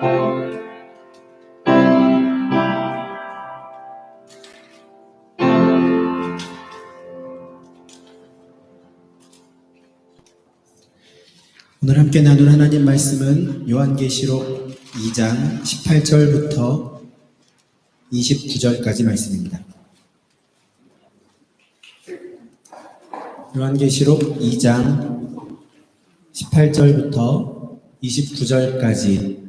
오늘 함께 나눌 하나님 말씀은 요한계시록 2장 18절부터 29절까지 말씀입니다. 요한계시록 2장 18절부터 29절까지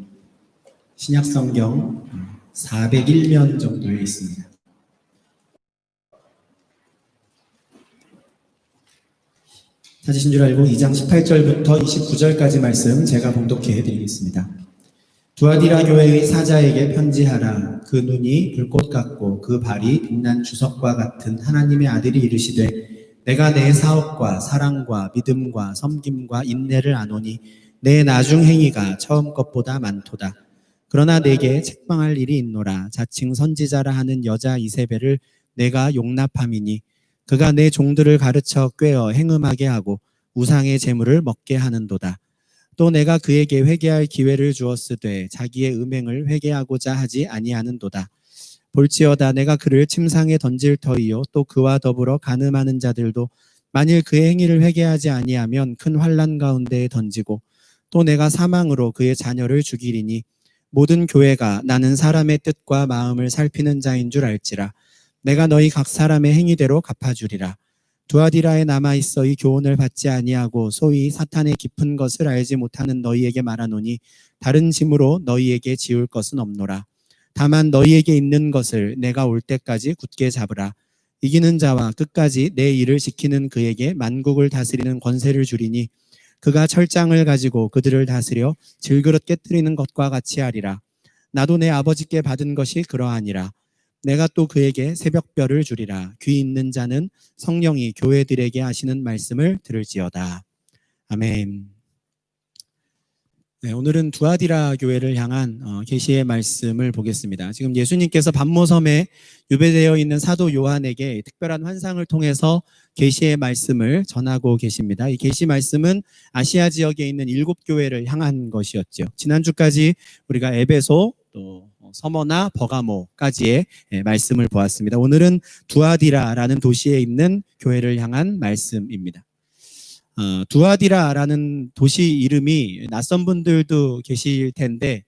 신약성경 401면 정도에 있습니다. 찾으신 줄 알고 2장 18절부터 29절까지 말씀 제가 봉독해 드리겠습니다. 두아디라 교회의 사자에게 편지하라. 그 눈이 불꽃 같고 그 발이 빛난 주석과 같은 하나님의 아들이 이르시되 내가 내 사업과 사랑과 믿음과 섬김과 인내를 아노니 내 나중 행위가 처음 것보다 많도다. 그러나 내게 책망할 일이 있노라. 자칭 선지자라 하는 여자 이세벨을 내가 용납함이니 그가 내 종들을 가르쳐 꾀어 행음하게 하고 우상의 재물을 먹게 하는도다. 또 내가 그에게 회개할 기회를 주었으되 자기의 음행을 회개하고자 하지 아니하는도다. 볼지어다 내가 그를 침상에 던질 터이요 또 그와 더불어 간음하는 자들도 만일 그의 행위를 회개하지 아니하면 큰 환난 가운데에 던지고 또 내가 사망으로 그의 자녀를 죽이리니 모든 교회가 나는 사람의 뜻과 마음을 살피는 자인 줄 알지라. 내가 너희 각 사람의 행위대로 갚아주리라. 두아디라에 남아있어 이 교훈을 받지 아니하고 소위 사탄의 깊은 것을 알지 못하는 너희에게 말하노니 다른 짐으로 너희에게 지울 것은 없노라. 다만 너희에게 있는 것을 내가 올 때까지 굳게 잡으라. 이기는 자와 끝까지 내 일을 지키는 그에게 만국을 다스리는 권세를 주리니 그가 철장을 가지고 그들을 다스려 질그릇 깨뜨리는 것과 같이 하리라. 나도 내 아버지께 받은 것이 그러하니라. 내가 또 그에게 새벽별을 주리라. 귀 있는 자는 성령이 교회들에게 하시는 말씀을 들을지어다. 아멘. 네, 오늘은 두아디라 교회를 향한 계시의 말씀을 보겠습니다. 지금 예수님께서 반모섬에 유배되어 있는 사도 요한에게 특별한 환상을 통해서 계시의 말씀을 전하고 계십니다. 이 계시 말씀은 아시아 지역에 있는 7교회를 향한 것이었죠. 지난주까지 우리가 에베소 또 서머나 버가모까지의 말씀을 보았습니다. 오늘은 두아디라라는 도시에 있는 교회를 향한 말씀입니다. 두아디라라는 도시 이름이 낯선 분들도 계실 텐데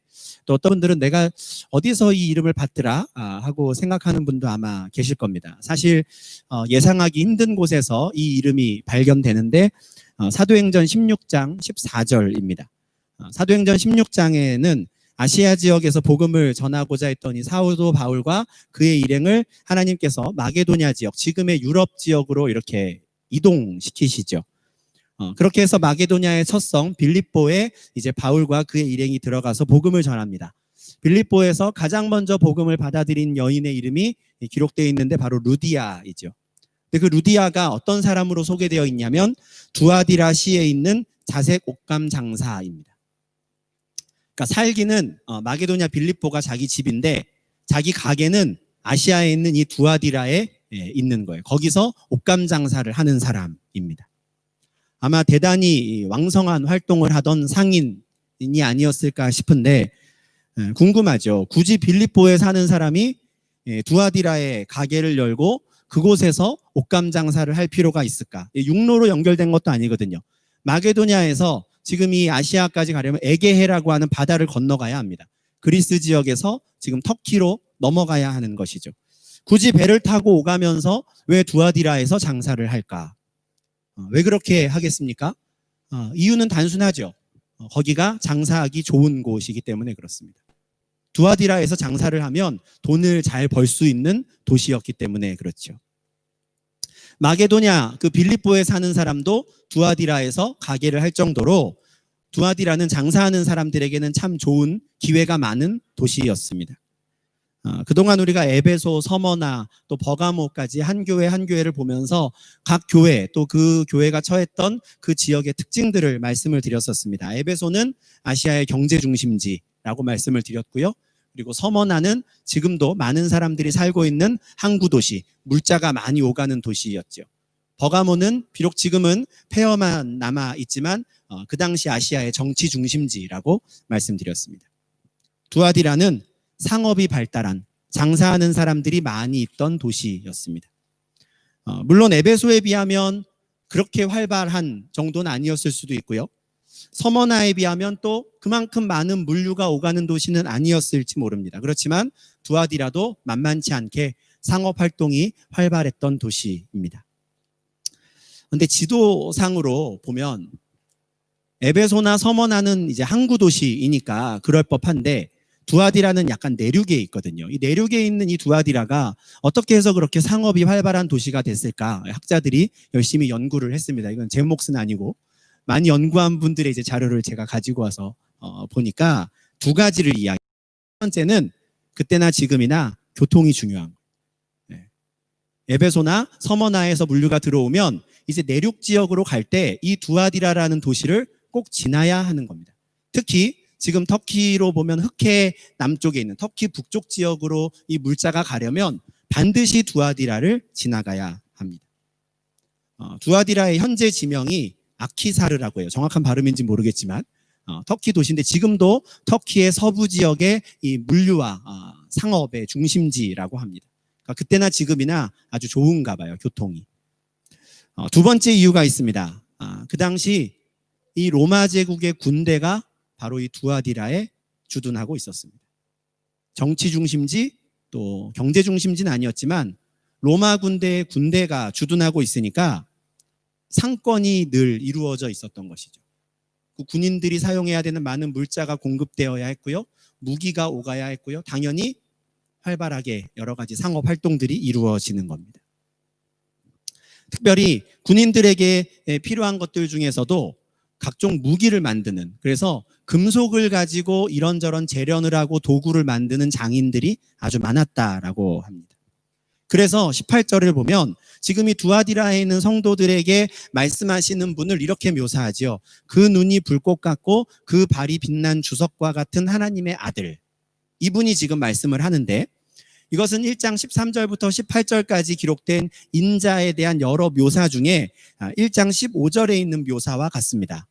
또 어떤 분들은 내가 어디서 이 이름을 봤더라 하고 생각하는 분도 아마 계실 겁니다. 사실 예상하기 힘든 곳에서 이 이름이 발견되는데 사도행전 16장 14절입니다. 사도행전 16장에는 아시아 지역에서 복음을 전하고자 했던 이 사도 바울과 그의 일행을 하나님께서 마게도냐 지역, 지금의 유럽 지역으로 이렇게 이동시키시죠. 그렇게 해서 마게도냐의 첫 성 빌립보에 이제 바울과 그의 일행이 들어가서 복음을 전합니다. 빌립보에서 가장 먼저 복음을 받아들인 여인의 이름이 기록되어 있는데 바로 루디아이죠. 근데 그 루디아가 어떤 사람으로 소개되어 있냐면 두아디라 시에 있는 자색 옷감 장사입니다. 그러니까 살기는 마게도냐 빌립보가 자기 집인데 자기 가게는 아시아에 있는 이 두아디라에 있는 거예요. 거기서 옷감 장사를 하는 사람입니다. 아마 대단히 왕성한 활동을 하던 상인이 아니었을까 싶은데 궁금하죠. 굳이 빌립보에 사는 사람이 두아디라에 가게를 열고 그곳에서 옷감 장사를 할 필요가 있을까? 육로로 연결된 것도 아니거든요. 마게도냐에서 지금 이 아시아까지 가려면 에게해라고 하는 바다를 건너가야 합니다. 그리스 지역에서 지금 터키로 넘어가야 하는 것이죠. 굳이 배를 타고 오가면서 왜 두아디라에서 장사를 할까? 왜 그렇게 하겠습니까? 이유는 단순하죠. 거기가 장사하기 좋은 곳이기 때문에 그렇습니다. 두아디라에서 장사를 하면 돈을 잘 벌 수 있는 도시였기 때문에 그렇죠. 마게도냐 그 빌립보에 사는 사람도 두아디라에서 가게를 할 정도로 두아디라는 장사하는 사람들에게는 참 좋은 기회가 많은 도시였습니다. 그동안 우리가 에베소, 서머나 또 버가모까지 한 교회 한 교회를 보면서 각 교회 또 그 교회가 처했던 그 지역의 특징들을 말씀을 드렸었습니다. 에베소는 아시아의 경제 중심지라고 말씀을 드렸고요. 그리고 서머나는 지금도 많은 사람들이 살고 있는 항구 도시, 물자가 많이 오가는 도시였죠. 버가모는 비록 지금은 폐허만 남아 있지만 그 당시 아시아의 정치 중심지라고 말씀드렸습니다. 두아디라는 상업이 발달한, 장사하는 사람들이 많이 있던 도시였습니다. 물론 에베소에 비하면 그렇게 활발한 정도는 아니었을 수도 있고요. 서머나에 비하면 또 그만큼 많은 물류가 오가는 도시는 아니었을지 모릅니다. 그렇지만 두아디라도 만만치 않게 상업 활동이 활발했던 도시입니다. 그런데 지도상으로 보면 에베소나 서머나는 이제 항구 도시이니까 그럴 법한데 두아디라는 약간 내륙에 있거든요. 이 내륙에 있는 이 두아디라가 어떻게 해서 그렇게 상업이 활발한 도시가 됐을까? 학자들이 열심히 연구를 했습니다. 이건 제 몫은 아니고 많이 연구한 분들의 이제 자료를 제가 가지고 와서 보니까 두 가지를 이야기해요. 첫 번째는 그때나 지금이나 교통이 중요한 거예요. 에베소나 서머나에서 물류가 들어오면 이제 내륙 지역으로 갈 때 이 두아디라라는 도시를 꼭 지나야 하는 겁니다. 특히 지금 터키로 보면 흑해 남쪽에 있는 터키 북쪽 지역으로 이 물자가 가려면 반드시 두아디라를 지나가야 합니다. 두아디라의 현재 지명이 아키사르라고 해요. 정확한 발음인지 모르겠지만 터키 도시인데 지금도 터키의 서부 지역의 이 물류와 상업의 중심지라고 합니다. 그러니까 그때나 지금이나 아주 좋은가 봐요, 교통이. 두 번째 이유가 있습니다. 그 당시 이 로마 제국의 군대가 바로 이 두아디라에 주둔하고 있었습니다. 정치 중심지 또 경제 중심지는 아니었지만 로마 군대의 군대가 주둔하고 있으니까 상권이 늘 이루어져 있었던 것이죠. 그 군인들이 사용해야 되는 많은 물자가 공급되어야 했고요. 무기가 오가야 했고요. 당연히 활발하게 여러 가지 상업 활동들이 이루어지는 겁니다. 특별히 군인들에게 필요한 것들 중에서도 각종 무기를 만드는, 그래서 금속을 가지고 이런저런 재련을 하고 도구를 만드는 장인들이 아주 많았다라고 합니다. 그래서 18절을 보면 지금 이 두아디라에 있는 성도들에게 말씀하시는 분을 이렇게 묘사하죠. 그 눈이 불꽃 같고 그 발이 빛난 주석과 같은 하나님의 아들. 이분이 지금 말씀을 하는데 이것은 1장 13절부터 18절까지 기록된 인자에 대한 여러 묘사 중에 1장 15절에 있는 묘사와 같습니다.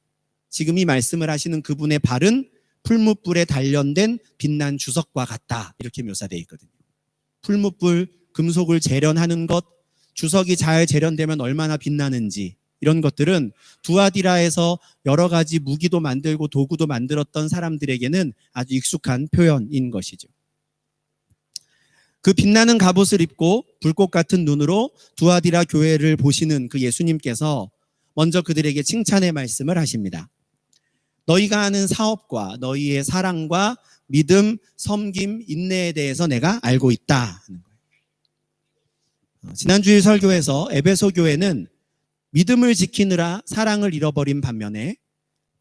지금 이 말씀을 하시는 그분의 발은 풀무불에 단련된 빛난 주석과 같다. 이렇게 묘사되어 있거든요. 풀무불, 금속을 재련하는 것, 주석이 잘 재련되면 얼마나 빛나는지 이런 것들은 두아디라에서 여러 가지 무기도 만들고 도구도 만들었던 사람들에게는 아주 익숙한 표현인 것이죠. 그 빛나는 갑옷을 입고 불꽃 같은 눈으로 두아디라 교회를 보시는 그 예수님께서 먼저 그들에게 칭찬의 말씀을 하십니다. 너희가 하는 사업과 너희의 사랑과 믿음, 섬김, 인내에 대해서 내가 알고 있다 하는 거예요. 지난주일 설교에서 에베소 교회는 믿음을 지키느라 사랑을 잃어버린 반면에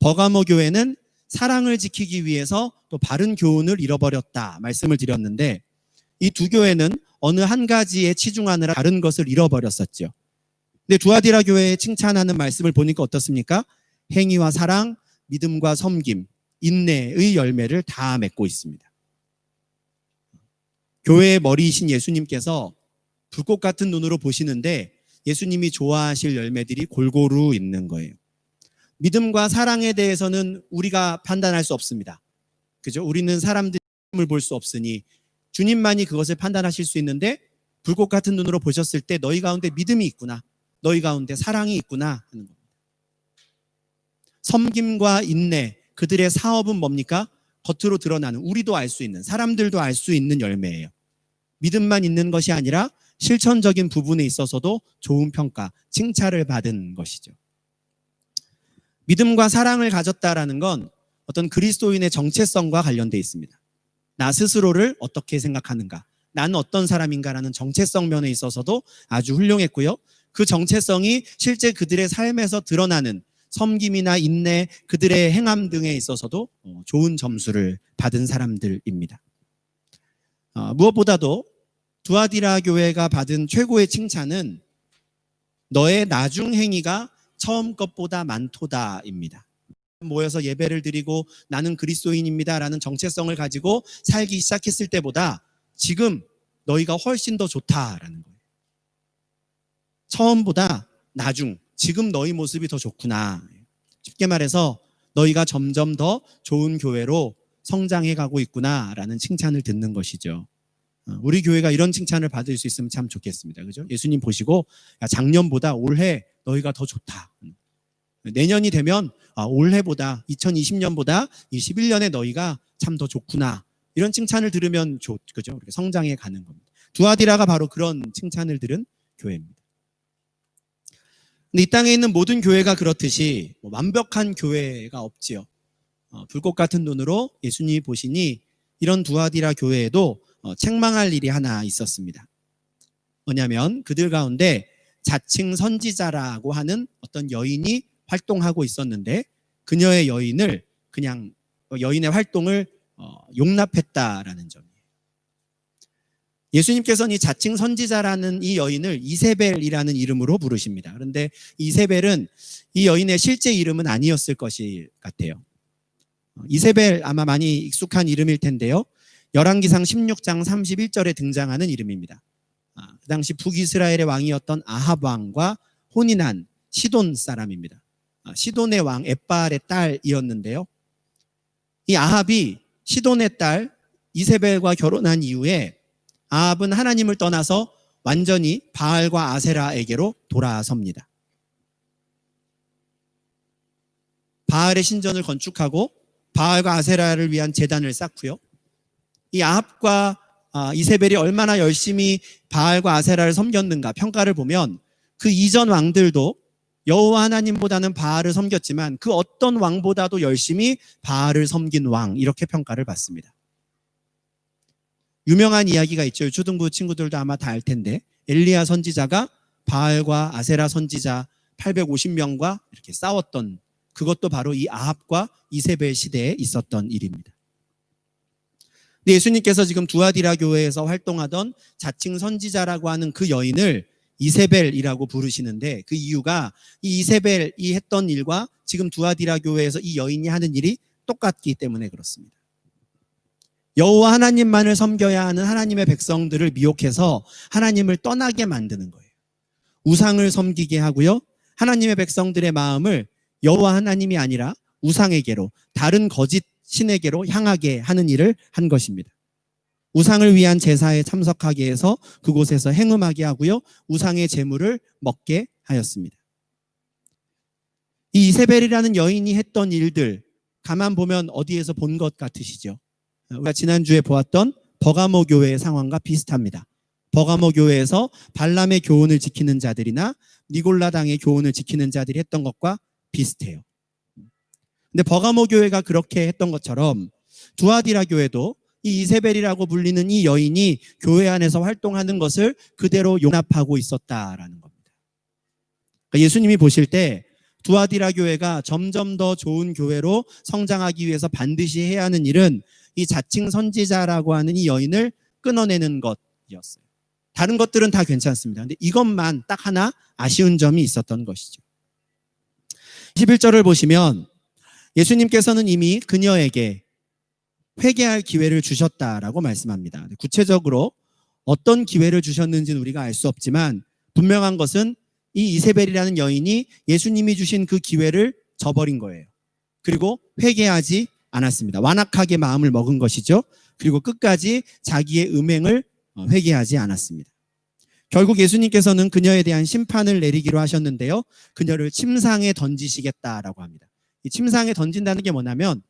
버가모 교회는 사랑을 지키기 위해서 또 바른 교훈을 잃어버렸다 말씀을 드렸는데 이 두 교회는 어느 한 가지에 치중하느라 다른 것을 잃어버렸었죠. 근데 두아디라 교회에 칭찬하는 말씀을 보니까 어떻습니까? 행위와 사랑, 믿음과 섬김, 인내의 열매를 다 맺고 있습니다. 교회의 머리이신 예수님께서 불꽃 같은 눈으로 보시는데 예수님이 좋아하실 열매들이 골고루 있는 거예요. 믿음과 사랑에 대해서는 우리가 판단할 수 없습니다. 그죠? 우리는 사람들을 볼 수 없으니 주님만이 그것을 판단하실 수 있는데 불꽃 같은 눈으로 보셨을 때 너희 가운데 믿음이 있구나. 너희 가운데 사랑이 있구나 하는 겁니다. 섬김과 인내, 그들의 사업은 뭡니까? 겉으로 드러나는, 우리도 알 수 있는, 사람들도 알 수 있는 열매예요. 믿음만 있는 것이 아니라 실천적인 부분에 있어서도 좋은 평가, 칭찬을 받은 것이죠. 믿음과 사랑을 가졌다라는 건 어떤 그리스도인의 정체성과 관련되어 있습니다. 나 스스로를 어떻게 생각하는가, 나는 어떤 사람인가라는 정체성 면에 있어서도 아주 훌륭했고요. 그 정체성이 실제 그들의 삶에서 드러나는 섬김이나 인내, 그들의 행함 등에 있어서도 좋은 점수를 받은 사람들입니다. 무엇보다도 두아디라 교회가 받은 최고의 칭찬은 너의 나중 행위가 처음 것보다 많도다입니다. 모여서 예배를 드리고 나는 그리스도인입니다라는 정체성을 가지고 살기 시작했을 때보다 지금 너희가 훨씬 더 좋다라는 거예요. 처음보다 나중, 지금 너희 모습이 더 좋구나. 쉽게 말해서 너희가 점점 더 좋은 교회로 성장해 가고 있구나라는 칭찬을 듣는 것이죠. 우리 교회가 이런 칭찬을 받을 수 있으면 참 좋겠습니다. 그죠? 예수님 보시고 야, 작년보다 올해 너희가 더 좋다. 내년이 되면 올해보다 2020년보다 21년에 너희가 참 더 좋구나. 이런 칭찬을 들으면 그죠? 이렇게 성장해 가는 겁니다. 두아디라가 바로 그런 칭찬을 들은 교회입니다. 근데 이 땅에 있는 모든 교회가 그렇듯이 완벽한 교회가 없지요. 불꽃 같은 눈으로 예수님이 보시니 이런 두아디라 교회에도 책망할 일이 하나 있었습니다. 뭐냐면 그들 가운데 자칭 선지자라고 하는 어떤 여인이 활동하고 있었는데 그녀의 여인을 그냥 여인의 활동을 용납했다라는 점이에요. 예수님께서는 이 자칭 선지자라는 이 여인을 이세벨이라는 이름으로 부르십니다. 그런데 이세벨은 이 여인의 실제 이름은 아니었을 것이 같아요. 이세벨 아마 많이 익숙한 이름일 텐데요. 열왕기상 16장 31절에 등장하는 이름입니다. 그 당시 북이스라엘의 왕이었던 아합 왕과 혼인한 시돈 사람입니다. 시돈의 왕 엣바알의 딸이었는데요. 이 아합이 시돈의 딸 이세벨과 결혼한 이후에 아합은 하나님을 떠나서 완전히 바알과 아세라에게로 돌아섭니다. 바알의 신전을 건축하고 바알과 아세라를 위한 제단을 쌓고요. 이 아합과 이세벨이 얼마나 열심히 바알과 아세라를 섬겼는가 평가를 보면 그 이전 왕들도 여호와 하나님보다는 바알을 섬겼지만 그 어떤 왕보다도 열심히 바알을 섬긴 왕 이렇게 평가를 받습니다. 유명한 이야기가 있죠. 초등부 친구들도 아마 다 알 텐데 엘리야 선지자가 바알과 아세라 선지자 850명과 이렇게 싸웠던 그것도 바로 이 아합과 이세벨 시대에 있었던 일입니다. 근데 예수님께서 지금 두아디라 교회에서 활동하던 자칭 선지자라고 하는 그 여인을 이세벨이라고 부르시는데 그 이유가 이 이세벨이 했던 일과 지금 두아디라 교회에서 이 여인이 하는 일이 똑같기 때문에 그렇습니다. 여호와 하나님만을 섬겨야 하는 하나님의 백성들을 미혹해서 하나님을 떠나게 만드는 거예요. 우상을 섬기게 하고요. 하나님의 백성들의 마음을 여호와 하나님이 아니라 우상에게로 다른 거짓 신에게로 향하게 하는 일을 한 것입니다. 우상을 위한 제사에 참석하게 해서 그곳에서 행음하게 하고요. 우상의 제물을 먹게 하였습니다. 이 이세벨이라는 여인이 했던 일들 가만 보면 어디에서 본 것 같으시죠? 우리가 지난주에 보았던 버가모 교회의 상황과 비슷합니다. 버가모 교회에서 발람의 교훈을 지키는 자들이나 니골라당의 교훈을 지키는 자들이 했던 것과 비슷해요. 근데 버가모 교회가 그렇게 했던 것처럼 두아디라 교회도 이 이세벨이라고 불리는 이 여인이 교회 안에서 활동하는 것을 그대로 용납하고 있었다라는 겁니다. 그러니까 예수님이 보실 때 두아디라 교회가 점점 더 좋은 교회로 성장하기 위해서 반드시 해야 하는 일은 이 자칭 선지자라고 하는 이 여인을 끊어내는 것이었어요. 다른 것들은 다 괜찮습니다. 근데 이것만 딱 하나 아쉬운 점이 있었던 것이죠. 11절을 보시면 예수님께서는 이미 그녀에게 회개할 기회를 주셨다라고 말씀합니다. 구체적으로 어떤 기회를 주셨는지는 우리가 알 수 없지만 분명한 것은 이 이세벨이라는 여인이 예수님이 주신 그 기회를 저버린 거예요. 그리고 회개하지 않았습니다. 완악하게 마음을 먹은 것이죠. 그리고 끝까지 자기의 음행을 회개하지 않았습니다. 결국 예수님께서는 그녀에 대한 심판을 내리기로 하셨는데요. 그녀를 침상에 던지시겠다라고 합니다. 이 침상에 던진다는 게 뭐냐면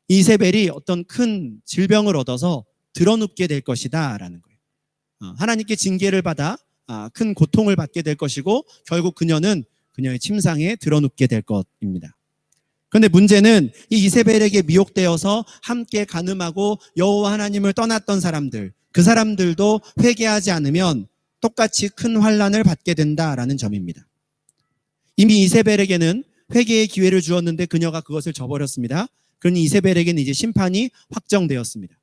이세벨이 어떤 큰 질병을 얻어서 드러눕게 될 것이다 라는 거예요. 하나님께 징계를 받아 큰 고통을 받게 될 것이고 결국 그녀는 그녀의 침상에 드러눕게 될 것입니다. 그런데 문제는 이 이세벨에게 미혹되어서 함께 간음하고 여호와 하나님을 떠났던 사람들, 그 사람들도 회개하지 않으면 똑같이 큰 환난을 받게 된다라는 점입니다. 이미 이세벨에게는 회개의 기회를 주었는데 그녀가 그것을 저버렸습니다. 그러니 이세벨에게는 이제 심판이 확정되었습니다.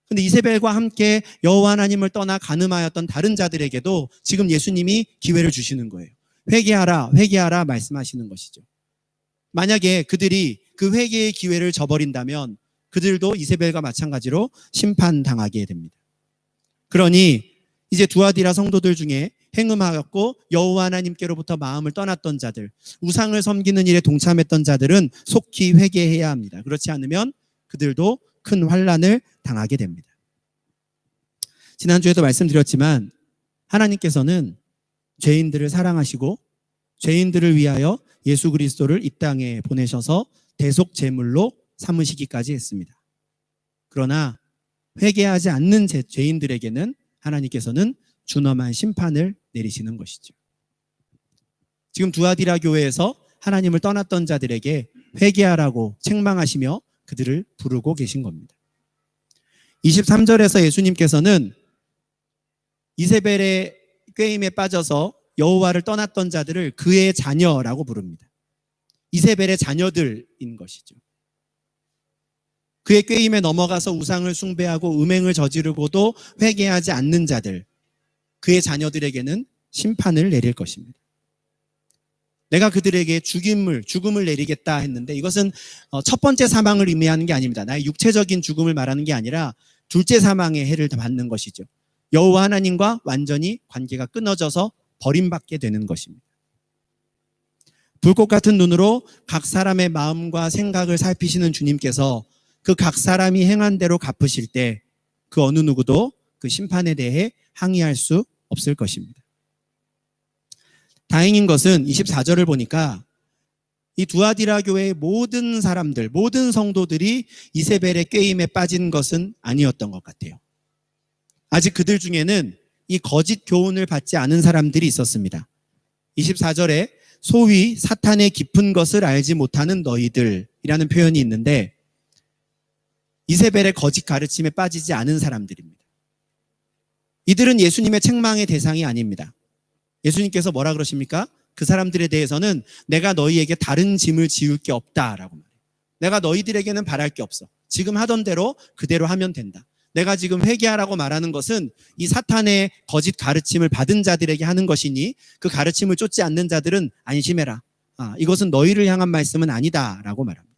그런데 이세벨과 함께 여호와 하나님을 떠나 간음하였던 다른 자들에게도 지금 예수님이 기회를 주시는 거예요. 회개하라, 회개하라 말씀하시는 것이죠. 만약에 그들이 그 회개의 기회를 저버린다면 그들도 이세벨과 마찬가지로 심판당하게 됩니다. 그러니 이제 두아디라 성도들 중에 행음하였고 여호와 하나님께로부터 마음을 떠났던 자들, 우상을 섬기는 일에 동참했던 자들은 속히 회개해야 합니다. 그렇지 않으면 그들도 큰 환난을 당하게 됩니다. 지난주에도 말씀드렸지만 하나님께서는 죄인들을 사랑하시고 죄인들을 위하여 예수 그리스도를 이 땅에 보내셔서 대속 제물로 삼으시기까지 했습니다. 그러나 회개하지 않는 죄인들에게는 하나님께서는 준엄한 심판을 내리시는 것이죠. 지금 두아디라 교회에서 하나님을 떠났던 자들에게 회개하라고 책망하시며 그들을 부르고 계신 겁니다. 23절에서 예수님께서는 이세벨의 꾀임에 빠져서 여호와를 떠났던 자들을 그의 자녀라고 부릅니다. 이세벨의 자녀들인 것이죠. 그의 꾀임에 넘어가서 우상을 숭배하고 음행을 저지르고도 회개하지 않는 자들, 그의 자녀들에게는 심판을 내릴 것입니다. 내가 그들에게 죽음을 내리겠다 했는데 이것은 첫 번째 사망을 의미하는 게 아닙니다. 나의 육체적인 죽음을 말하는 게 아니라 둘째 사망의 해를 받는 것이죠. 여호와 하나님과 완전히 관계가 끊어져서 버림받게 되는 것입니다. 불꽃 같은 눈으로 각 사람의 마음과 생각을 살피시는 주님께서 그 각 사람이 행한 대로 갚으실 때 그 어느 누구도 그 심판에 대해 항의할 수 없을 것입니다. 다행인 것은 24절을 보니까 이 두아디라 교회의 모든 사람들, 모든 성도들이 이세벨의 꾀임에 빠진 것은 아니었던 것 같아요. 아직 그들 중에는 이 거짓 교훈을 받지 않은 사람들이 있었습니다. 24절에 소위 사탄의 깊은 것을 알지 못하는 너희들이라는 표현이 있는데 이세벨의 거짓 가르침에 빠지지 않은 사람들입니다. 이들은 예수님의 책망의 대상이 아닙니다. 예수님께서 뭐라 그러십니까? 그 사람들에 대해서는 내가 너희에게 다른 짐을 지울 게 없다라고 말해요. 내가 너희들에게는 바랄 게 없어. 지금 하던 대로 그대로 하면 된다. 내가 지금 회개하라고 말하는 것은 이 사탄의 거짓 가르침을 받은 자들에게 하는 것이니 그 가르침을 쫓지 않는 자들은 안심해라. 이것은 너희를 향한 말씀은 아니다라고 말합니다.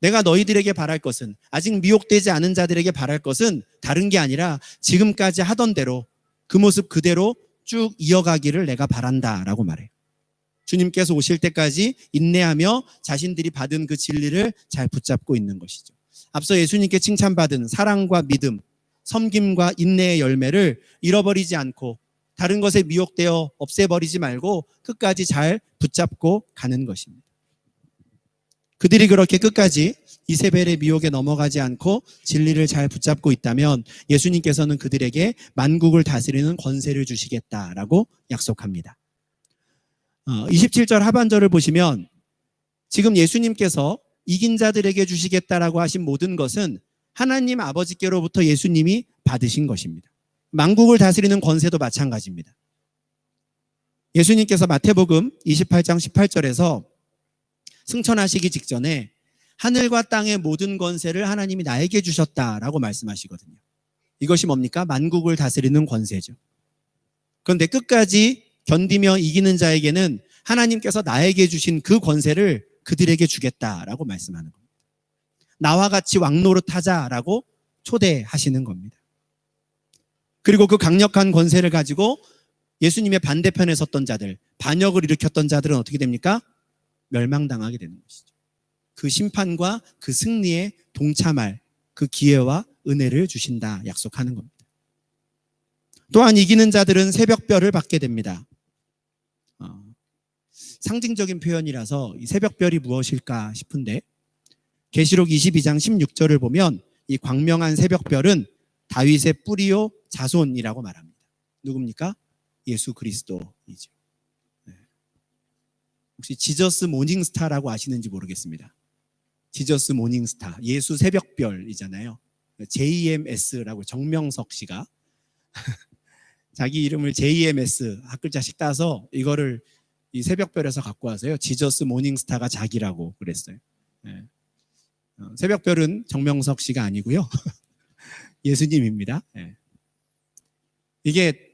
내가 너희들에게 바랄 것은 아직 미혹되지 않은 자들에게 바랄 것은 다른 게 아니라 지금까지 하던 대로 그 모습 그대로 쭉 이어가기를 내가 바란다라고 말해요. 주님께서 오실 때까지 인내하며 자신들이 받은 그 진리를 잘 붙잡고 있는 것이죠. 앞서 예수님께 칭찬받은 사랑과 믿음, 섬김과 인내의 열매를 잃어버리지 않고 다른 것에 미혹되어 없애버리지 말고 끝까지 잘 붙잡고 가는 것입니다. 그들이 그렇게 끝까지 이세벨의 미혹에 넘어가지 않고 진리를 잘 붙잡고 있다면 예수님께서는 그들에게 만국을 다스리는 권세를 주시겠다라고 약속합니다. 27절 하반절을 보시면 지금 예수님께서 이긴 자들에게 주시겠다라고 하신 모든 것은 하나님 아버지께로부터 예수님이 받으신 것입니다. 만국을 다스리는 권세도 마찬가지입니다. 예수님께서 마태복음 28장 18절에서 승천하시기 직전에 하늘과 땅의 모든 권세를 하나님이 나에게 주셨다라고 말씀하시거든요. 이것이 뭡니까? 만국을 다스리는 권세죠. 그런데 끝까지 견디며 이기는 자에게는 하나님께서 나에게 주신 그 권세를 그들에게 주겠다라고 말씀하는 겁니다. 나와 같이 왕노릇하자라고 초대하시는 겁니다. 그리고 그 강력한 권세를 가지고 예수님의 반대편에 섰던 자들, 반역을 일으켰던 자들은 어떻게 됩니까? 멸망당하게 되는 것이죠. 그 심판과 그 승리에 동참할 그 기회와 은혜를 주신다 약속하는 겁니다. 또한 이기는 자들은 새벽별을 받게 됩니다. 상징적인 표현이라서 이 새벽별이 무엇일까 싶은데 계시록 22장 16절을 보면 이 광명한 새벽별은 다윗의 뿌리요 자손이라고 말합니다. 누굽니까? 예수 그리스도이죠. 혹시 지저스 모닝스타라고 아시는지 모르겠습니다. 지저스 모닝스타, 예수 새벽별이잖아요. JMS라고 정명석 씨가 자기 이름을 JMS 한 글자씩 따서 이거를 이 새벽별에서 갖고 와서요. 지저스 모닝스타가 자기라고 그랬어요. 네. 새벽별은 정명석 씨가 아니고요. 예수님입니다. 네. 이게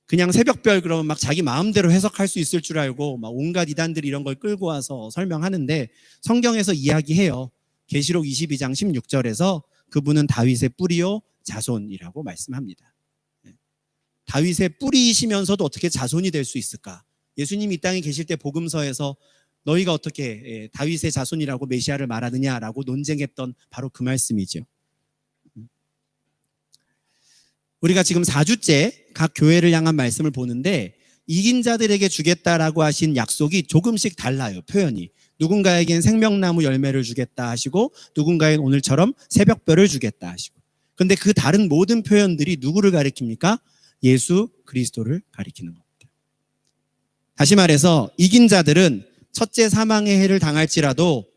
그냥 새벽별 그러면 막 자기 마음대로 해석할 수 있을 줄 알고 막 온갖 이단들이 이런 걸 끌고 와서 설명하는데 성경에서 이야기해요. 계시록 22장 16절에서 그분은 다윗의 뿌리요 자손이라고 말씀합니다. 다윗의 뿌리이시면서도 어떻게 자손이 될 수 있을까? 예수님이 이 땅에 계실 때 복음서에서 너희가 어떻게 다윗의 자손이라고 메시아를 말하느냐라고 논쟁했던 바로 그 말씀이죠. 우리가 지금 4주째 각 교회를 향한 말씀을 보는데 이긴 자들에게 주겠다라고 하신 약속이 조금씩 달라요. 표현이. 누군가에겐 생명나무 열매를 주겠다 하시고 누군가에겐 오늘처럼 새벽별을 주겠다 하시고. 그런데 그 다른 모든 표현들이 누구를 가리킵니까? 예수 그리스도를 가리키는 겁니다. 다시 말해서 이긴 자들은 첫째 사망의 해를 당할지라도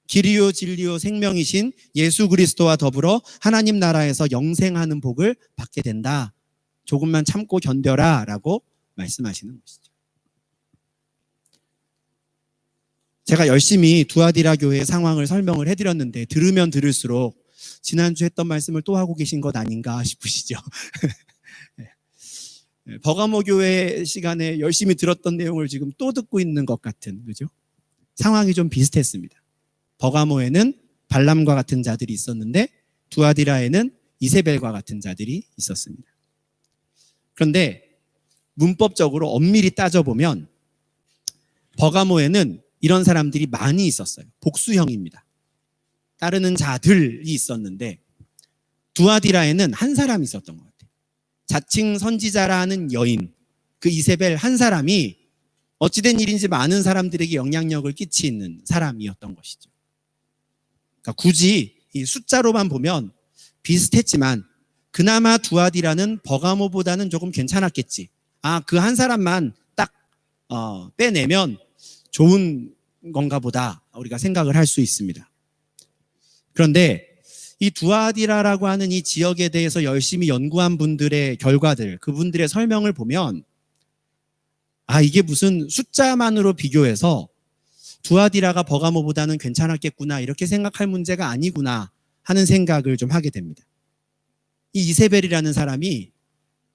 길이요 진리요 생명이신 예수 그리스도와 더불어 하나님 나라에서 영생하는 복을 받게 된다. 조금만 참고 견뎌라 라고 말씀하시는 것이죠. 제가 열심히 두아디라 교회의 상황을 설명을 해드렸는데 들으면 들을수록 지난주 했던 말씀을 또 하고 계신 것 아닌가 싶으시죠. 버가모 교회 시간에 열심히 들었던 내용을 지금 또 듣고 있는 것 같은, 그죠? 상황이 좀 비슷했습니다. 버가모에는 발람과 같은 자들이 있었는데 두아디라에는 이세벨과 같은 자들이 있었습니다. 그런데 문법적으로 엄밀히 따져보면 버가모에는 이런 사람들이 많이 있었어요. 복수형입니다. 따르는 자들이 있었는데 두아디라에는 한 사람이 있었던 것 같아요. 자칭 선지자라는 여인, 그 이세벨 한 사람이 어찌된 일인지 많은 사람들에게 영향력을 끼치는 사람이었던 것이죠. 그러니까 굳이 이 숫자로만 보면 비슷했지만 그나마 두아디라는 버가모보다는 조금 괜찮았겠지. 그 한 사람만 딱 빼내면 좋은 건가 보다 우리가 생각을 할 수 있습니다. 그런데 이 두아디라라고 하는 이 지역에 대해서 열심히 연구한 분들의 결과들, 그분들의 설명을 보면 이게 무슨 숫자만으로 비교해서 두아디라가 버가모보다는 괜찮았겠구나 이렇게 생각할 문제가 아니구나 하는 생각을 좀 하게 됩니다. 이 이세벨이라는 사람이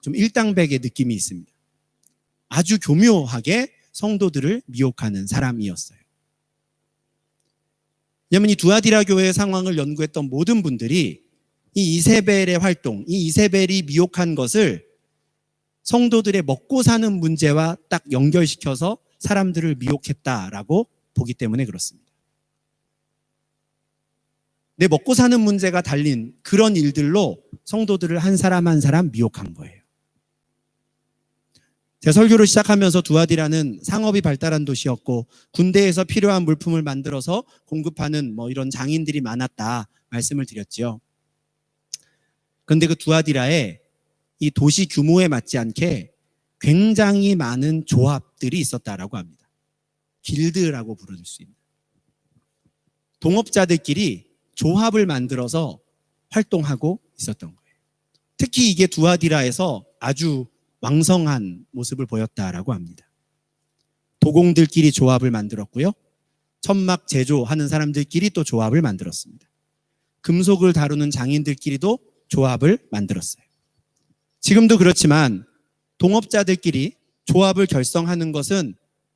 좀 일당백의 느낌이 있습니다. 아주 교묘하게 성도들을 미혹하는 사람이었어요. 왜냐하면 이 두아디라 교회의 상황을 연구했던 모든 분들이 이 이세벨의 활동, 이 이세벨이 미혹한 것을 성도들의 먹고 사는 문제와 딱 연결시켜서 사람들을 미혹했다라고 보기 때문에 그렇습니다. 내 먹고 사는 문제가 달린 그런 일들로 성도들을 한 사람 한 사람 미혹한 거예요. 제 설교를 시작하면서 두아디라는 상업이 발달한 도시였고 군대에서 필요한 물품을 만들어서 공급하는 이런 장인들이 많았다 말씀을 드렸지요. 그런데 그 두아디라에 이 도시 규모에 맞지 않게 굉장히 많은 조합들이 있었다라고 합니다. 길드라고 부르실 수 있는. 동업자들끼리 조합을 만들어서 활동하고 있었던 거예요. 특히 이게 두아디라에서 아주 왕성한 모습을 보였다라고 합니다. 도공들끼리 조합을 만들었고요. 천막 제조하는 사람들끼리 또 조합을 만들었습니다. 금속을 다루는 장인들끼리도 조합을 만들었어요. 지금도 그렇지만 동업자들끼리 조합을 결성하는 것은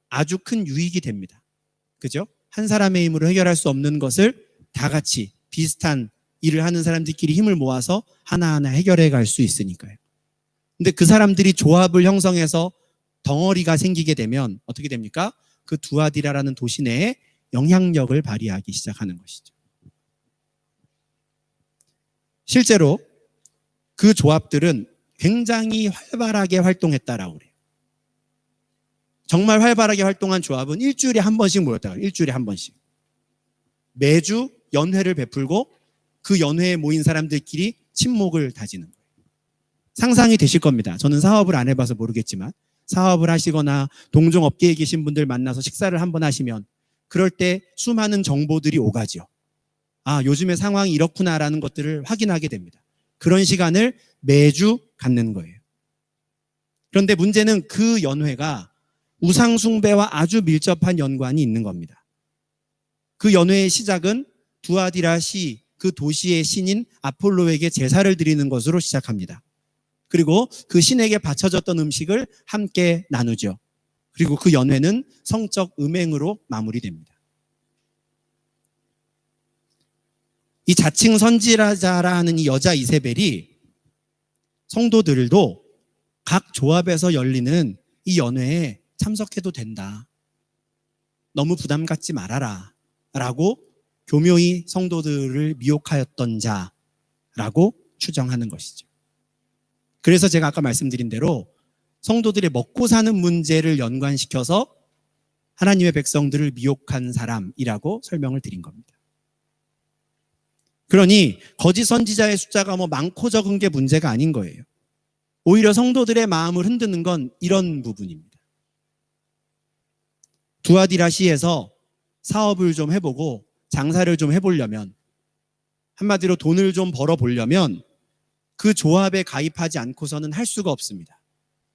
아주 큰 유익이 됩니다. 그죠? 한 사람의 힘으로 해결할 수 없는 것을 다 같이 비슷한 일을 하는 사람들끼리 힘을 모아서 하나하나 해결해 갈 수 있으니까요. 근데 그 사람들이 조합을 형성해서 덩어리가 생기게 되면 어떻게 됩니까? 그 두아디라라는 도시 내에 영향력을 발휘하기 시작하는 것이죠. 실제로 그 조합들은 굉장히 활발하게 활동했다라고 그래요. 정말 활발하게 활동한 조합은 일주일에 한 번씩 모였다고 해요. 일주일에 한 번씩. 매주 연회를 베풀고 그 연회에 모인 사람들끼리 친목을 다지는 거예요. 상상이 되실 겁니다. 저는 사업을 안 해봐서 모르겠지만 사업을 하시거나 동종업계에 계신 분들 만나서 식사를 한번 하시면 그럴 때 수많은 정보들이 오가죠. 요즘의 상황이 이렇구나라는 것들을 확인하게 됩니다. 그런 시간을 매주 갖는 거예요. 그런데 문제는 그 연회가 우상숭배와 아주 밀접한 연관이 있는 겁니다. 그 연회의 시작은 두아디라 시, 그 도시의 신인 아폴로에게 제사를 드리는 것으로 시작합니다. 그리고 그 신에게 바쳐졌던 음식을 함께 나누죠. 그리고 그 연회는 성적 음행으로 마무리됩니다. 이 자칭 선지자라 하는 이 여자 이세벨이 성도들도 각 조합에서 열리는 이 연회에 참석해도 된다. 너무 부담 갖지 말아라 라고 교묘히 성도들을 미혹하였던 자라고 추정하는 것이죠. 그래서 제가 아까 말씀드린 대로 성도들의 먹고 사는 문제를 연관시켜서 하나님의 백성들을 미혹한 사람이라고 설명을 드린 겁니다. 그러니 거짓 선지자의 숫자가 많고 적은 게 문제가 아닌 거예요. 오히려 성도들의 마음을 흔드는 건 이런 부분입니다. 두아디라시에서 사업을 좀 해보고 장사를 좀 해보려면, 한마디로 돈을 좀 벌어보려면 그 조합에 가입하지 않고서는 할 수가 없습니다.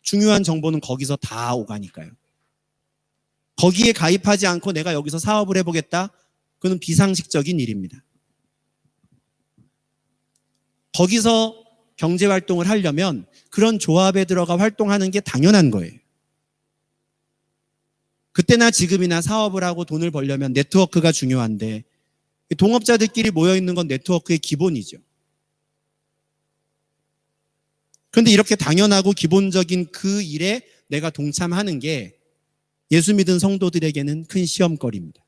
중요한 정보는 거기서 다 오가니까요. 거기에 가입하지 않고 내가 여기서 사업을 해보겠다? 그건 비상식적인 일입니다. 거기서 경제활동을 하려면 그런 조합에 들어가 활동하는 게 당연한 거예요. 그때나 지금이나 사업을 하고 돈을 벌려면 네트워크가 중요한데 동업자들끼리 모여있는 건 네트워크의 기본이죠. 그런데 이렇게 당연하고 기본적인 그 일에 내가 동참하는 게 예수 믿은 성도들에게는 큰 시험거리입니다.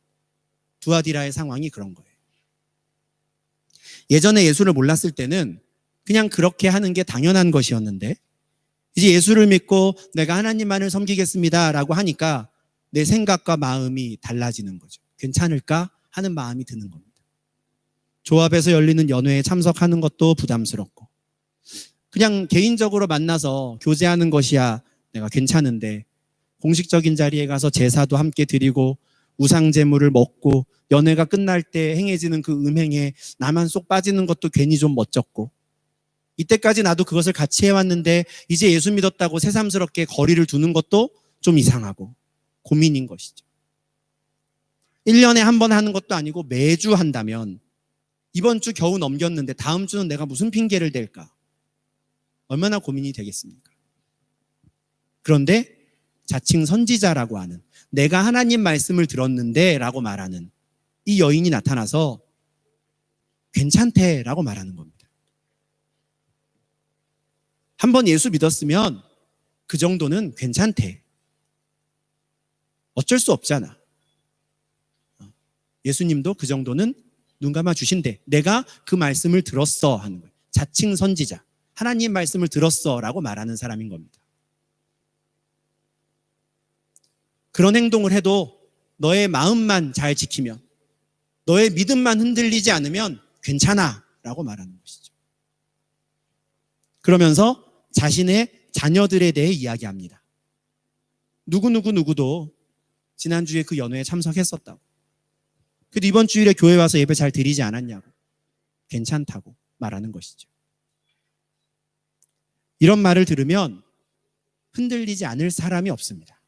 두아디라의 상황이 그런 거예요. 예전에 예수를 몰랐을 때는 그냥 그렇게 하는 게 당연한 것이었는데 이제 예수를 믿고 내가 하나님만을 섬기겠습니다 라고 하니까 내 생각과 마음이 달라지는 거죠. 괜찮을까 하는 마음이 드는 겁니다. 조합에서 열리는 연회에 참석하는 것도 부담스럽고 그냥 개인적으로 만나서 교제하는 것이야 내가 괜찮은데 공식적인 자리에 가서 제사도 함께 드리고 우상제물을 먹고 연회가 끝날 때 행해지는 그 음행에 나만 쏙 빠지는 것도 괜히 좀 멋쩍고 이때까지 나도 그것을 같이 해왔는데 이제 예수 믿었다고 새삼스럽게 거리를 두는 것도 좀 이상하고 고민인 것이죠. 1년에 한 번 하는 것도 아니고 매주 한다면 이번 주 겨우 넘겼는데 다음 주는 내가 무슨 핑계를 댈까? 얼마나 고민이 되겠습니까? 그런데 자칭 선지자라고 하는 내가 하나님 말씀을 들었는데 라고 말하는 이 여인이 나타나서 괜찮대 라고 말하는 겁니다. 한번 예수 믿었으면 그 정도는 괜찮대. 어쩔 수 없잖아. 예수님도 그 정도는 눈 감아 주신대. 내가 그 말씀을 들었어 하는 거예요. 자칭 선지자. 하나님 말씀을 들었어 라고 말하는 사람인 겁니다. 그런 행동을 해도 너의 마음만 잘 지키면 너의 믿음만 흔들리지 않으면 괜찮아 라고 말하는 것이죠. 그러면서 자신의 자녀들에 대해 이야기합니다. 누구도 지난주에 그 연회에 참석했었다고. 그래도 이번 주일에 교회 와서 예배 잘 드리지 않았냐고. 괜찮다고 말하는 것이죠. 이런 말을 들으면 흔들리지 않을 사람이 없습니다.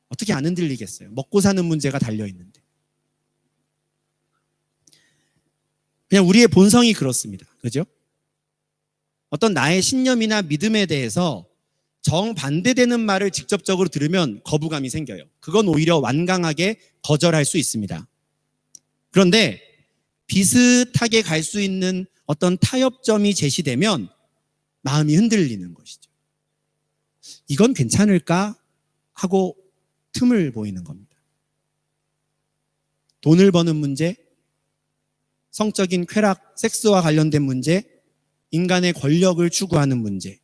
어떻게 안 흔들리겠어요? 먹고 사는 문제가 달려있는데. 그냥 우리의 본성이 그렇습니다. 그죠? 어떤 나의 신념이나 믿음에 대해서 정반대되는 말을 직접적으로 들으면 거부감이 생겨요. 그건 오히려 완강하게 거절할 수 있습니다. 그런데 비슷하게 갈 수 있는 어떤 타협점이 제시되면 마음이 흔들리는 것이죠. 이건 괜찮을까 하고 틈을 보이는 겁니다. 돈을 버는 문제, 성적인 쾌락, 섹스와 관련된 문제, 인간의 권력을 추구하는 문제.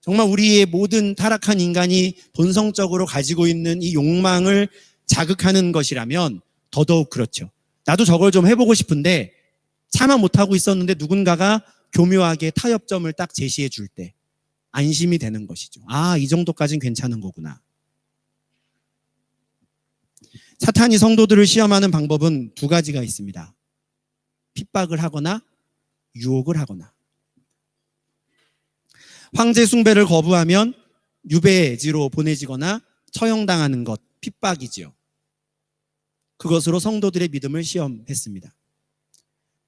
정말 우리의 모든 타락한 인간이 본성적으로 가지고 있는 이 욕망을 자극하는 것이라면 더더욱 그렇죠. 나도 저걸 좀 해보고 싶은데 차마 못하고 있었는데 누군가가 교묘하게 타협점을 딱 제시해 줄 때 안심이 되는 것이죠. 아, 이 정도까지는 괜찮은 거구나. 사탄이 성도들을 시험하는 방법은 두 가지가 있습니다. 핍박을 하거나 유혹을 하거나. 황제 숭배를 거부하면 유배지로 보내지거나 처형당하는 것, 핍박이지요. 그것으로 성도들의 믿음을 시험했습니다.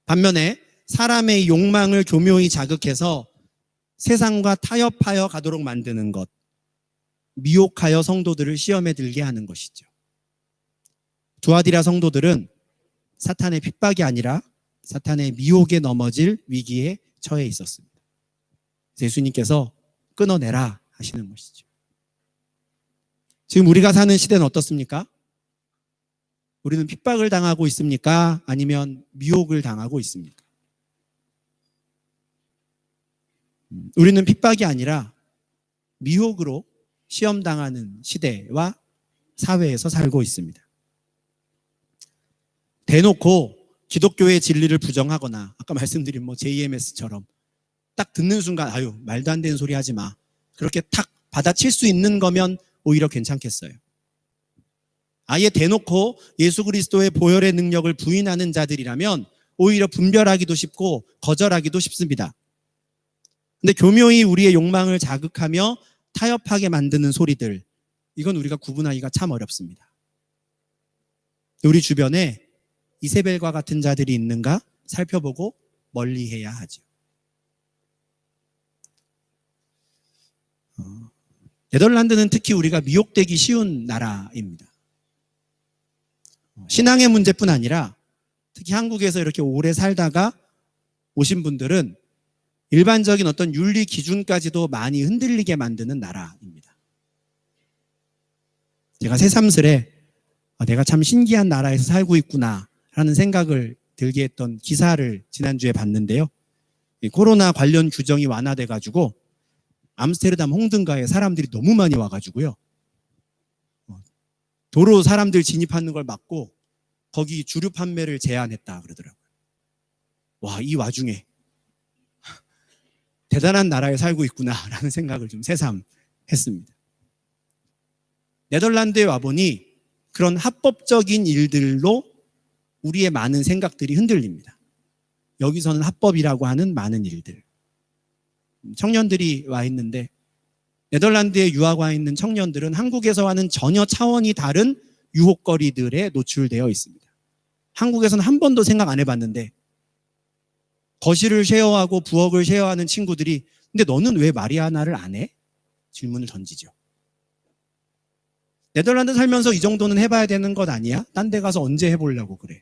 반면에 사람의 욕망을 교묘히 자극해서 세상과 타협하여 가도록 만드는 것, 미혹하여 성도들을 시험에 들게 하는 것이죠. 두아디라 성도들은 사탄의 핍박이 아니라 사탄의 미혹에 넘어질 위기에 처해 있었습니다. 예수님께서 끊어내라 하시는 것이죠. 지금 우리가 사는 시대는 어떻습니까? 우리는 핍박을 당하고 있습니까? 아니면 미혹을 당하고 있습니까? 우리는 핍박이 아니라 미혹으로 시험당하는 시대와 사회에서 살고 있습니다. 대놓고 기독교의 진리를 부정하거나 아까 말씀드린 JMS처럼 딱 듣는 순간 아유 말도 안 되는 소리 하지 마. 그렇게 탁 받아칠 수 있는 거면 오히려 괜찮겠어요. 아예 대놓고 예수 그리스도의 보혈의 능력을 부인하는 자들이라면 오히려 분별하기도 쉽고 거절하기도 쉽습니다. 근데 교묘히 우리의 욕망을 자극하며 타협하게 만드는 소리들, 이건 우리가 구분하기가 참 어렵습니다. 우리 주변에 이세벨과 같은 자들이 있는가 살펴보고 멀리해야 하죠. 네덜란드는 특히 우리가 미혹되기 쉬운 나라입니다. 신앙의 문제뿐 아니라 특히 한국에서 이렇게 오래 살다가 오신 분들은 일반적인 어떤 윤리 기준까지도 많이 흔들리게 만드는 나라입니다. 제가 새삼스레 내가 참 신기한 나라에서 살고 있구나 라는 생각을 들게 했던 기사를 지난주에 봤는데요. 코로나 관련 규정이 완화돼가지고 암스테르담 홍등가에 사람들이 너무 많이 와가지고요. 도로 사람들 진입하는 걸 막고 거기 주류 판매를 제한했다 그러더라고요. 와, 이 와중에 대단한 나라에 살고 있구나라는 생각을 좀 새삼 했습니다. 네덜란드에 와보니 그런 합법적인 일들로 우리의 많은 생각들이 흔들립니다. 여기서는 합법이라고 하는 많은 일들. 청년들이 와 있는데 네덜란드에 유학 와 있는 청년들은 한국에서와는 전혀 차원이 다른 유혹거리들에 노출되어 있습니다. 한국에서는 한 번도 생각 안 해봤는데 거실을 쉐어하고 부엌을 쉐어하는 친구들이 근데 너는 왜 마리아나를 안 해? 질문을 던지죠. 네덜란드 살면서 이 정도는 해봐야 되는 것 아니야? 딴 데 가서 언제 해보려고 그래?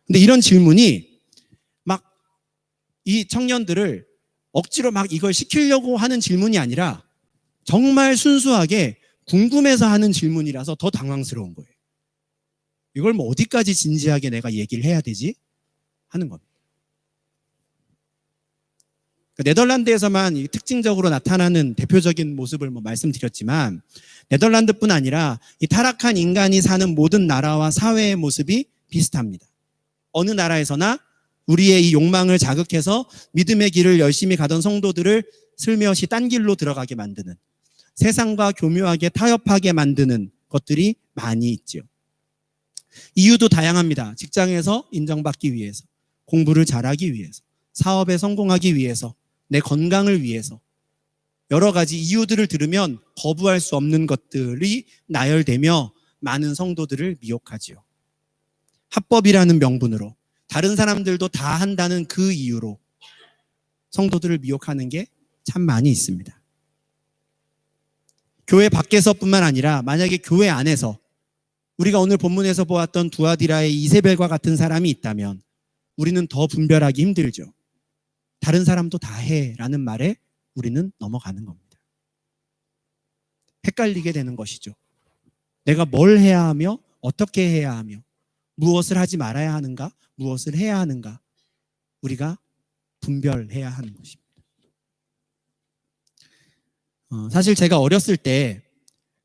근데 이런 질문이 막 이 청년들을 억지로 막 이걸 시키려고 하는 질문이 아니라 정말 순수하게 궁금해서 하는 질문이라서 더 당황스러운 거예요. 이걸 어디까지 진지하게 내가 얘기를 해야 되지? 하는 겁니다. 네덜란드에서만 특징적으로 나타나는 대표적인 모습을 말씀드렸지만 네덜란드뿐 아니라 이 타락한 인간이 사는 모든 나라와 사회의 모습이 비슷합니다. 어느 나라에서나 우리의 이 욕망을 자극해서 믿음의 길을 열심히 가던 성도들을 슬며시 딴 길로 들어가게 만드는, 세상과 교묘하게 타협하게 만드는 것들이 많이 있죠. 이유도 다양합니다. 직장에서 인정받기 위해서, 공부를 잘하기 위해서, 사업에 성공하기 위해서, 내 건강을 위해서 여러 가지 이유들을 들으면 거부할 수 없는 것들이 나열되며 많은 성도들을 미혹하지요. 합법이라는 명분으로 다른 사람들도 다 한다는 그 이유로 성도들을 미혹하는 게 참 많이 있습니다. 교회 밖에서뿐만 아니라 만약에 교회 안에서 우리가 오늘 본문에서 보았던 두아디라의 이세벨과 같은 사람이 있다면 우리는 더 분별하기 힘들죠. 다른 사람도 다 해라는 말에 우리는 넘어가는 겁니다. 헷갈리게 되는 것이죠. 내가 뭘 해야 하며 어떻게 해야 하며 무엇을 하지 말아야 하는가 무엇을 해야 하는가 우리가 분별해야 하는 것입니다. 사실 제가 어렸을 때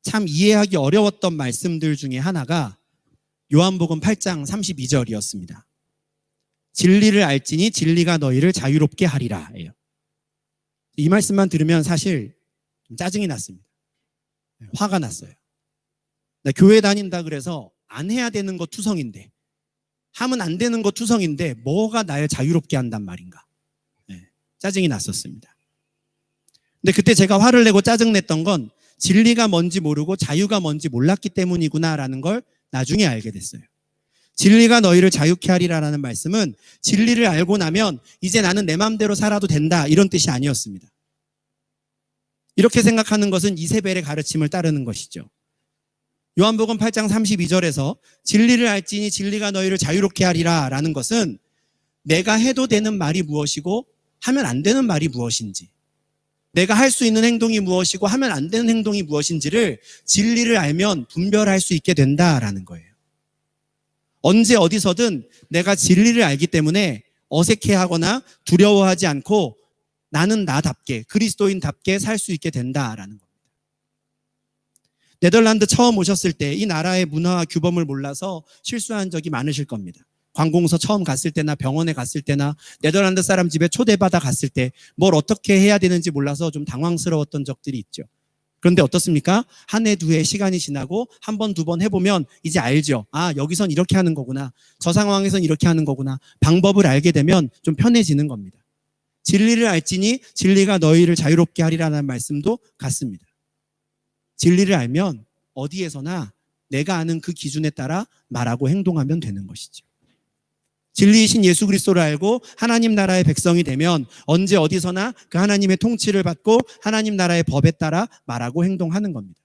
참 이해하기 어려웠던 말씀들 중에 하나가 요한복음 8장 32절이었습니다. 진리를 알지니 진리가 너희를 자유롭게 하리라 예요. 이 말씀만 들으면 사실 짜증이 났습니다. 화가 났어요. 나 교회 다닌다 그래서 안 해야 되는 거 투성인데 하면 안 되는 거 투성인데 뭐가 날 자유롭게 한단 말인가. 짜증이 났었습니다. 근데 그때 제가 화를 내고 짜증냈던 건 진리가 뭔지 모르고 자유가 뭔지 몰랐기 때문이구나라는 걸 나중에 알게 됐어요. 진리가 너희를 자유케 하리라라는 말씀은 진리를 알고 나면 이제 나는 내 마음대로 살아도 된다 이런 뜻이 아니었습니다. 이렇게 생각하는 것은 이세벨의 가르침을 따르는 것이죠. 요한복음 8장 32절에서 진리를 알지니 진리가 너희를 자유롭게 하리라라는 것은 내가 해도 되는 말이 무엇이고 하면 안 되는 말이 무엇인지 내가 할 수 있는 행동이 무엇이고 하면 안 되는 행동이 무엇인지를 진리를 알면 분별할 수 있게 된다라는 거예요. 언제 어디서든 내가 진리를 알기 때문에 어색해하거나 두려워하지 않고 나는 나답게, 그리스도인답게 살 수 있게 된다라는 겁니다. 네덜란드 처음 오셨을 때 이 나라의 문화와 규범을 몰라서 실수한 적이 많으실 겁니다. 관공서 처음 갔을 때나 병원에 갔을 때나 네덜란드 사람 집에 초대받아 갔을 때 뭘 어떻게 해야 되는지 몰라서 좀 당황스러웠던 적들이 있죠. 그런데 어떻습니까? 한 해, 두 해 시간이 지나고 한 번, 두 번 해보면 이제 알죠. 아, 여기선 이렇게 하는 거구나. 저 상황에선 이렇게 하는 거구나. 방법을 알게 되면 좀 편해지는 겁니다. 진리를 알지니 진리가 너희를 자유롭게 하리라는 말씀도 같습니다. 진리를 알면 어디에서나 내가 아는 그 기준에 따라 말하고 행동하면 되는 것이죠. 진리이신 예수 그리스도를 알고 하나님 나라의 백성이 되면 언제 어디서나 그 하나님의 통치를 받고 하나님 나라의 법에 따라 말하고 행동하는 겁니다.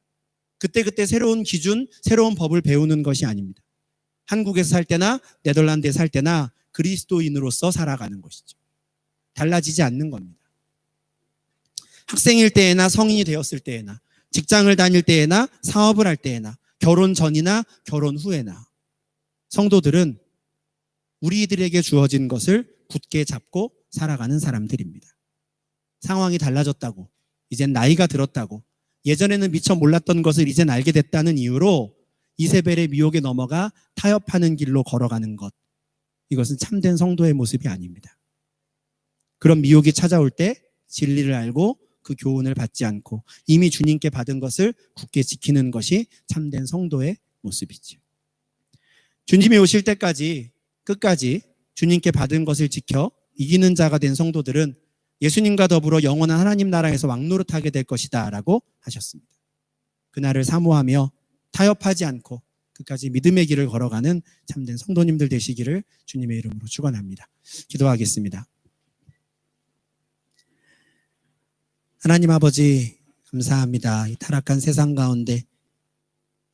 그때그때 새로운 기준, 새로운 법을 배우는 것이 아닙니다. 한국에서 살 때나 네덜란드에 살 때나 그리스도인으로서 살아가는 것이죠. 달라지지 않는 겁니다. 학생일 때에나 성인이 되었을 때에나 직장을 다닐 때에나 사업을 할 때에나 결혼 전이나 결혼 후에나 성도들은 우리들에게 주어진 것을 굳게 잡고 살아가는 사람들입니다. 상황이 달라졌다고, 이젠 나이가 들었다고, 예전에는 미처 몰랐던 것을 이젠 알게 됐다는 이유로 이세벨의 미혹에 넘어가 타협하는 길로 걸어가는 것, 이것은 참된 성도의 모습이 아닙니다. 그런 미혹이 찾아올 때 진리를 알고 그 교훈을 받지 않고 이미 주님께 받은 것을 굳게 지키는 것이 참된 성도의 모습이죠. 주님이 오실 때까지 끝까지 주님께 받은 것을 지켜 이기는 자가 된 성도들은 예수님과 더불어 영원한 하나님 나라에서 왕노릇하게 될 것이다 라고 하셨습니다. 그날을 사모하며 타협하지 않고 끝까지 믿음의 길을 걸어가는 참된 성도님들 되시기를 주님의 이름으로 축원합니다. 기도하겠습니다. 하나님 아버지 감사합니다. 이 타락한 세상 가운데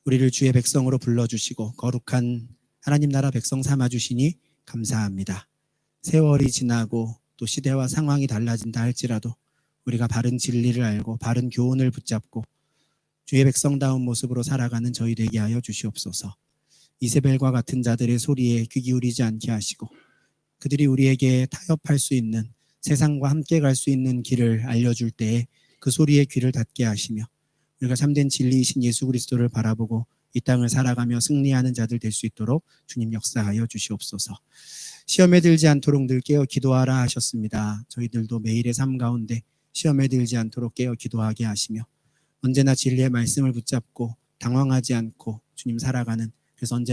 우리를 주의 백성으로 불러주시고 거룩한 하나님 나라 백성 삼아주시니 감사합니다. 세월이 지나고 또 시대와 상황이 달라진다 할지라도 우리가 바른 진리를 알고 바른 교훈을 붙잡고 주의 백성다운 모습으로 살아가는 저희 되게 하여 주시옵소서. 이세벨과 같은 자들의 소리에 귀 기울이지 않게 하시고 그들이 우리에게 타협할 수 있는 세상과 함께 갈 수 있는 길을 알려줄 때에 그 소리에 귀를 닫게 하시며 우리가 참된 진리이신 예수 그리스도를 바라보고 이 땅을 살아가며 승리하는 자들 될 수 있도록 주님 역사하여 주시옵소서. 시험에 들지 않도록 늘 깨어 기도하라 하셨습니다. 저희들도 매일의 삶 가운데 시험에 들지 않도록 깨어 기도하게 하시며 언제나 진리의 말씀을 붙잡고 당황하지 않고 주님 살아가는, 그래서 언제나